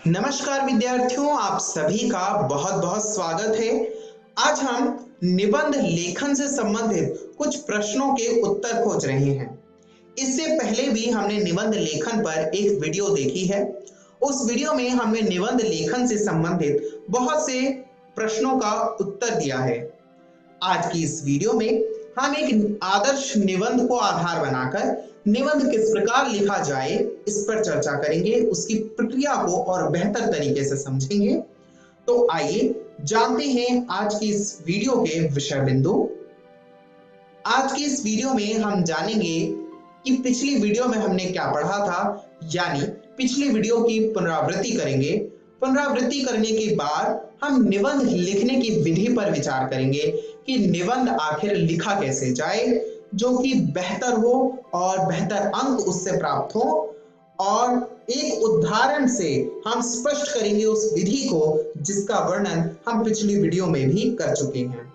नमस्कार विद्यार्थियों, आप सभी का बहुत बहुत स्वागत है। आज हम निबंध लेखन से संबंधित कुछ प्रश्नों के उत्तर खोज रहे हैं। इससे पहले भी हमने निबंध लेखन पर एक वीडियो देखी है। उस वीडियो में हमने निबंध लेखन से संबंधित बहुत से प्रश्नों का उत्तर दिया है। आज की इस वीडियो में हम एक आदर्श निबंध को आधार बनाकर निबंध किस प्रकार लिखा जाए इस पर चर्चा करेंगे, उसकी प्रक्रिया को और बेहतर तरीके से समझेंगे। तो आइए जानते हैं आज की इस वीडियो के विषय बिंदु। आज की इस वीडियो में हम जानेंगे कि पिछली वीडियो में हमने क्या पढ़ा था, यानी पिछली वीडियो की पुनरावृत्ति करेंगे। पुनरावृत्ति करने के बाद हम निबंध लिखने की विधि पर विचार करेंगे कि निबंध आखिर लिखा कैसे जाए जो कि बेहतर हो और बेहतर अंक उससे प्राप्त हो, और एक उदाहरण से हम स्पष्ट करेंगे उस विधि को जिसका वर्णन हम पिछली वीडियो में भी कर चुके हैं।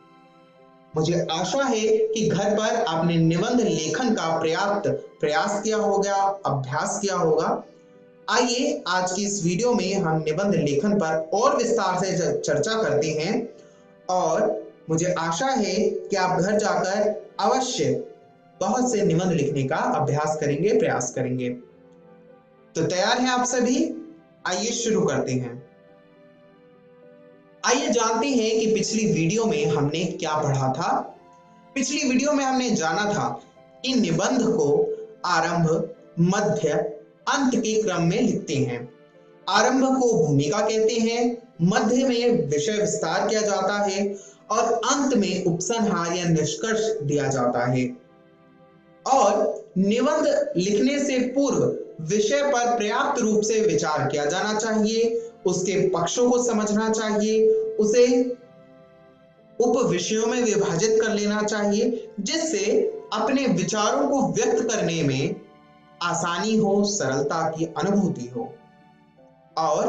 मुझे आशा है कि घर पर आपने निबंध लेखन का पर्याप्त प्रयास किया होगा, अभ्यास किया होगा। आइए आज की इस वीडियो में हम निबंध लेखन पर और विस्तार से चर्चा करते हैं, और मुझे आशा है कि आप घर जाकर अवश्य बहुत से निबंध लिखने का अभ्यास करेंगे, प्रयास करेंगे। तो तैयार हैं आप सभी? आइए शुरू करते हैं। आइए जानते हैं कि पिछली वीडियो में हमने क्या पढ़ा था। पिछली वीडियो में हमने जाना था कि निबंध को आरंभ, मध्य, अंत के क्रम में लिखते हैं। आरंभ को भूमिका कहते हैं, मध्य में विषय विस्तार किया जाता है और अंत में उपसंहार या निष्कर्ष दिया जाता है। और निबंध लिखने से पूर्व विषय पर पर्याप्त रूप से विचार किया जाना चाहिए, उसके पक्षों को समझना चाहिए, उसे उप विषयों में विभाजित कर लेना चाहिए जिससे अपने विचारों को व्यक्त करने में आसानी हो, सरलता की अनुभूति हो। और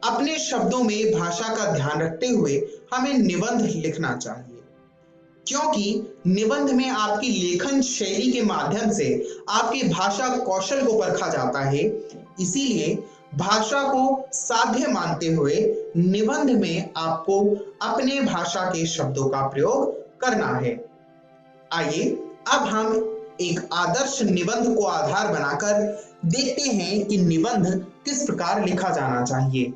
अपने शब्दों में भाषा का ध्यान रखते हुए हमें निबंध लिखना चाहिए, क्योंकि निबंध में आपकी लेखन शैली के माध्यम से आपकी भाषा कौशल को परखा जाता है। इसीलिए भाषा को साध्य मानते हुए निबंध में आपको अपने भाषा के शब्दों का प्रयोग करना है। आइए अब हम एक आदर्श निबंध को आधार बनाकर देखते हैं कि निबंध किस प्रकार लिखा जाना चाहिए।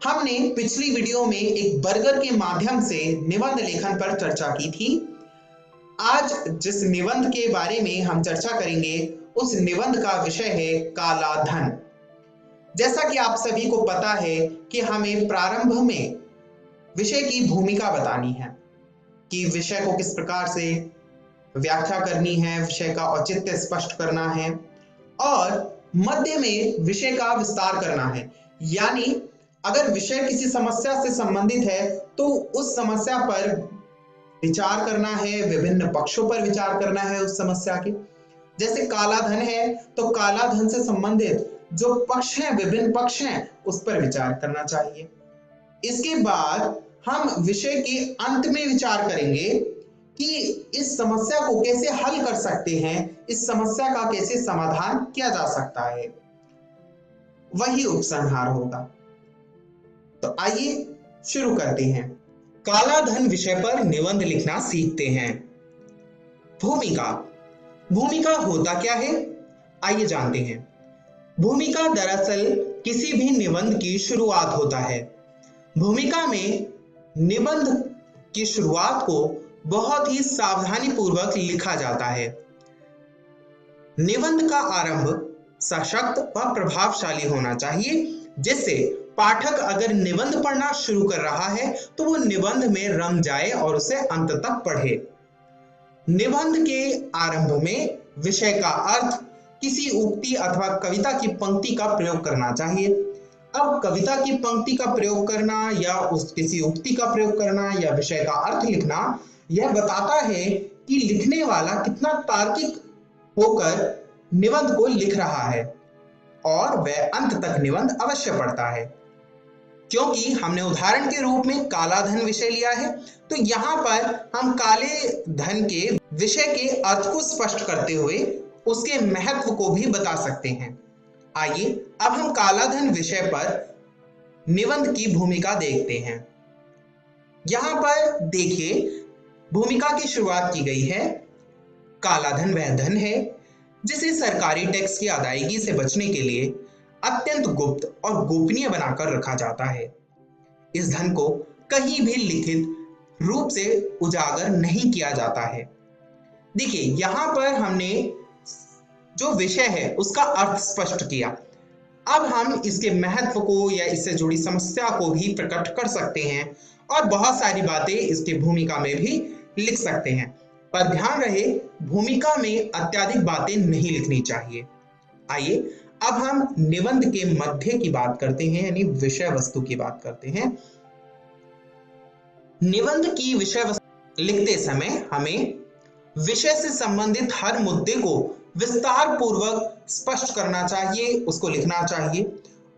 हमने पिछली वीडियो में एक बर्गर के माध्यम से निबंध लेखन पर चर्चा की थी। आज जिस निबंध के बारे में हम चर्चा करेंगे उस निबंध का विषय है काला धन। जैसा कि आप सभी को पता है कि हमें प्रारंभ में विषय की भूमिका बतानी है कि विषय को किस प्रकार से व्याख्या करनी है, विषय का औचित्य स्पष्ट करना है, और मध्य में विषय का विस्तार करना है। यानी अगर विषय किसी समस्या से संबंधित है तो उस समस्या पर विचार करना है, विभिन्न पक्षों पर विचार करना है उस समस्या के। जैसे काला धन है तो काला धन से संबंधित जो पक्ष हैं, विभिन्न पक्ष हैं, उस पर विचार करना चाहिए। इसके बाद हम विषय के अंत में विचार करेंगे कि इस समस्या को कैसे हल कर सकते हैं, इस समस्या का कैसे समाधान किया जा सकता है, वही उपसंहार होगा। तो आइए शुरू करते हैं। काला धन विषय पर निबंध लिखना सीखते हैं। भूमिका। भूमिका होता क्या है, आइए जानते हैं। भूमिका दरअसल किसी भी निबंध की शुरुआत होता है। भूमिका में निबंध की शुरुआत को बहुत ही सावधानी पूर्वक लिखा जाता है। निबंध का आरंभ सशक्त व प्रभावशाली होना चाहिए, जिससे पाठक अगर निबंध पढ़ना शुरू कर रहा है तो वो निबंध में रम जाए और उसे अंत तक पढ़े। निबंध के आरंभ में विषय का अर्थ, किसी उक्ति अथवा कविता की पंक्ति का प्रयोग करना चाहिए। अब कविता की पंक्ति का प्रयोग करना या किसी उक्ति का प्रयोग करना या विषय का अर्थ लिखना, यह बताता है कि लिखने वाला कितना तार्किक होकर निबंध को लिख रहा है और वह अंत तक निबंध अवश्य पढ़ता है। क्योंकि हमने उदाहरण के रूप में काला धन विषय लिया है, तो यहाँ पर हम काले धन के विषय के अर्थ को स्पष्ट करते हुए उसके महत्व को भी बता सकते हैं। आइए अब हम काला धन विषय पर निबंध की भूमिका देखते हैं। यहां पर देखिए भूमिका की शुरुआत की गई है। काला धन वह धन है जिसे सरकारी टैक्स की अदायगी से बचने के लिए अत्यंत गुप्त और गोपनीय बनाकर रखा जाता है। इस धन को कहीं भी लिखित रूप से उजागर नहीं किया जाता है। देखिए यहां पर हमने जो विषय है उसका अर्थ स्पष्ट किया। अब हम इसके महत्व को या इससे जुड़ी समस्या को भी प्रकट कर सकते हैं और बहुत सारी बातें इसकी भूमिका में भी लिख सकते हैं, पर ध्यान रहे भूमिका में अत्यधिक बातें नहीं लिखनी चाहिए। आइए अब हम निबंध के मध्य की बात करते हैं, यानी विषय वस्तु की बात करते हैं। निबंध की विषय वस्तु लिखते समय हमें विषय से संबंधित हर मुद्दे को विस्तार पूर्वक स्पष्ट करना चाहिए, उसको लिखना चाहिए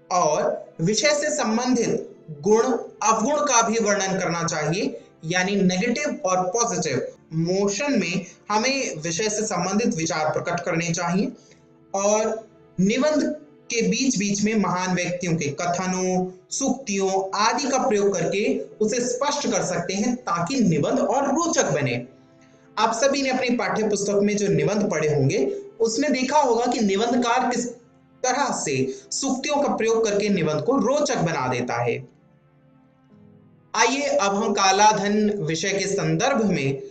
और विषय से संबंधित गुण अवगुण का भी वर्णन करना चाहिए, यानी नेगेटिव और पॉजिटिव मोशन में हमें विषय से संबंधित विचार प्रकट करने चाहिए। और निबंध के बीच बीच में महान व्यक्तियों के कथनों, सूक्तियों आदि का प्रयोग करके उसे स्पष्ट कर सकते हैं ताकि निबंध और रोचक बने। आप सभी ने अपनी पाठ्य पुस्तक में जो निबंध पढ़े होंगे उसमें देखा होगा कि निबंधकार किस तरह से सूक्तियों का प्रयोग करके निबंध को रोचक बना देता है। आइए अब हम काला धन विषय के संदर्भ में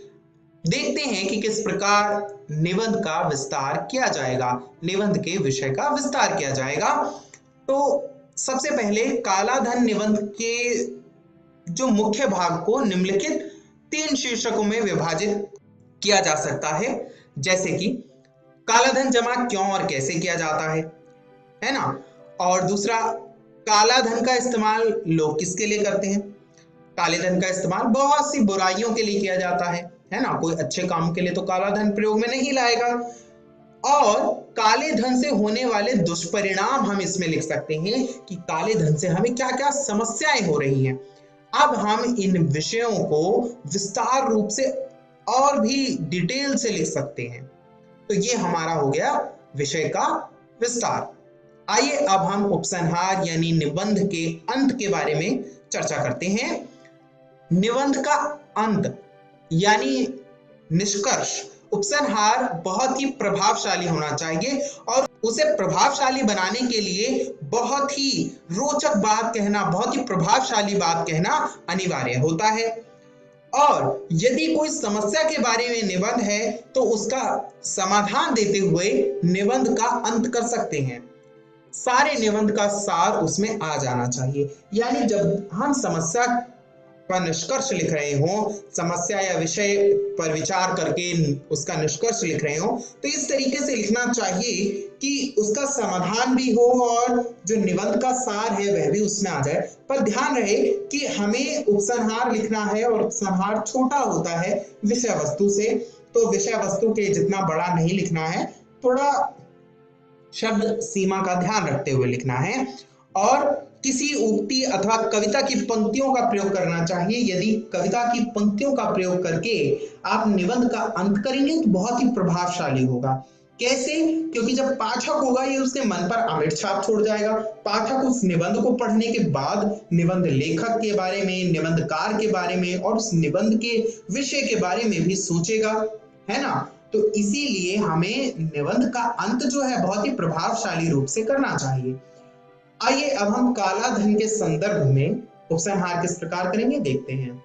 देखते हैं कि किस प्रकार निबंध का विस्तार किया जाएगा, निबंध के विषय का विस्तार किया जाएगा। तो सबसे पहले काला धन निबंध के जो मुख्य भाग को निम्नलिखित 3 शीर्षकों में विभाजित किया जा सकता है, जैसे कि काला धन जमा क्यों और कैसे किया जाता है ना। और दूसरा, काला धन का इस्तेमाल लोग किसके लिए करते हैं। काले धन का इस्तेमाल बहुत सी बुराइयों के लिए किया जाता है ना। कोई अच्छे काम के लिए तो काला धन प्रयोग में नहीं लाएगा। और काले धन से होने वाले दुष्परिणाम हम इसमें लिख सकते हैं कि काले धन से हमें क्या क्या समस्याएं हो रही हैं। अब हम इन विषयों को विस्तार रूप से और भी डिटेल से लिख सकते हैं। तो ये हमारा हो गया विषय का विस्तार। आइए अब हम उपसंहार यानी निबंध के अंत के बारे में चर्चा करते हैं। निबंध का अंत यानी निष्कर्ष, उपसंहार बहुत ही प्रभावशाली होना चाहिए और उसे प्रभावशाली बनाने के लिए बहुत ही रोचक बात कहना, बहुत ही प्रभावशाली बात कहना अनिवार्य होता है। और यदि कोई समस्या के बारे में निबंध है तो उसका समाधान देते हुए निबंध का अंत कर सकते हैं। सारे निबंध का सार उसमें आ जाना चाहिए, यानी जब हम समस्या का निष्कर्ष लिख रहे हो, समस्या या विषय पर विचार करके उसका निष्कर्ष लिख रहे हो, तो इस तरीके से लिखना चाहिए कि उसका समाधान भी हो और जो निबंध का सार है वह भी उसमें आ जाए। पर ध्यान रहे कि हमें उपसंहार लिखना है और उपसंहार छोटा होता है विषय वस्तु से, तो विषय वस्तु के जितना बड़ा नहीं लिखना है, थोड़ा शब्द सीमा का ध्यान रखते हुए लिखना है। और किसी उक्ति अथवा कविता की पंक्तियों का प्रयोग करना चाहिए। यदि कविता की पंक्तियों का प्रयोग करके आप निबंध का अंत करेंगे तो बहुत ही प्रभावशाली होगा। कैसे? क्योंकि जब पाठक होगा ये उसके मन पर अमिट छाप छोड़ जाएगा। पाठक उस निबंध को पढ़ने के बाद निबंध लेखक के बारे में, निबंधकार के बारे में और उस निबंध के विषय के बारे में भी सोचेगा, है ना। तो इसीलिए हमें निबंध का अंत जो है बहुत ही प्रभावशाली रूप से करना चाहिए। आइए अब हम काला धन के संदर्भ में उपसंहार किस प्रकार करेंगे देखते हैं।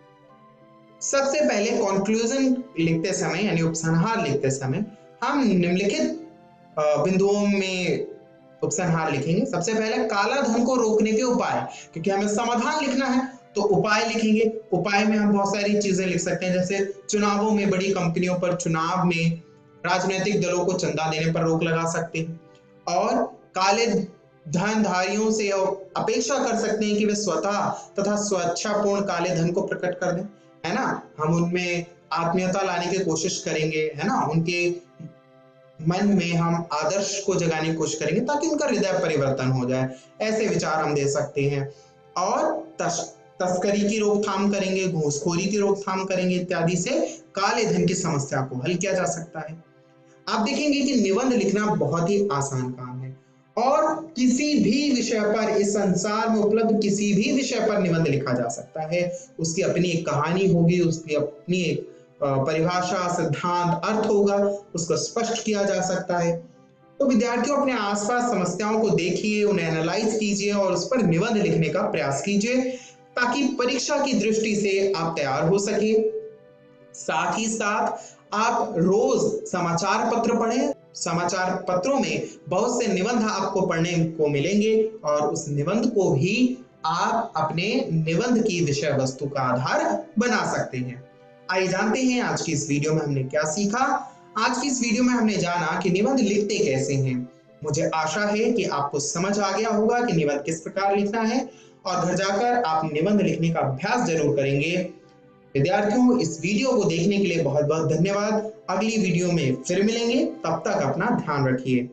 सबसे पहले कंक्लूजन लिखते समय यानी उपसंहार लिखते समय हम निम्नलिखित बिंदुओं में उपसंहार लिखेंगे। सबसे पहले काला धन को रोकने के उपाय, क्योंकि हमें समाधान लिखना है तो उपाय लिखेंगे। उपाय में हम बहुत सारी चीजें लिख सकते हैं, जैसे चुनावों में बड़ी कंपनियों पर चुनाव में राजनीतिक दलों को चंदा देने पर रोक लगा सकते हैं और काले धनधारियों से अपेक्षा कर सकते हैं कि वे स्वतः तथा स्वेच्छापूर्ण काले धन को प्रकट कर दें, है ना। हम उनमें आत्मीयता लाने की कोशिश करेंगे, है ना। उनके मन में हम आदर्श को जगाने की कोशिश करेंगे ताकि उनका हृदय परिवर्तन हो जाए। ऐसे विचार हम दे सकते हैं। और तस्करी की रोकथाम करेंगे, घूसखोरी की रोकथाम करेंगे, इत्यादि से काले धन की समस्या को हल किया जा सकता है। आप देखेंगे कि निबंध लिखना बहुत ही आसान काम है और किसी भी विषय पर, इस संसार में उपलब्ध किसी भी विषय पर निबंध लिखा जा सकता है। उसकी अपनी एक कहानी होगी, उसकी अपनी एक परिभाषा, सिद्धांत, अर्थ होगा, उसको स्पष्ट किया जा सकता है। तो विद्यार्थियों अपने आसपास समस्याओं को देखिए, उन्हें एनालाइज कीजिए और उस पर निबंध लिखने का प्रयास कीजिए ताकि परीक्षा की दृष्टि से आप तैयार हो सके। साथ ही साथ आप रोज समाचार पत्र पढ़ें। समाचार पत्रों में बहुत से निबंध आपको पढ़ने को मिलेंगे और उस निबंध को भी आप अपने निबंध की विषय वस्तु का आधार बना सकते हैं। आइए जानते हैं आज की इस वीडियो में हमने क्या सीखा। आज की इस वीडियो में हमने जाना कि निबंध लिखते कैसे हैं। मुझे आशा है कि आपको समझ आ गया होगा कि निबंध किस प्रकार लिखना है और घर जाकर आप निबंध लिखने का अभ्यास जरूर करेंगे। विद्यार्थियों, इस वीडियो को देखने के लिए बहुत बहुत धन्यवाद। अगली वीडियो में फिर मिलेंगे, तब तक अपना ध्यान रखिए।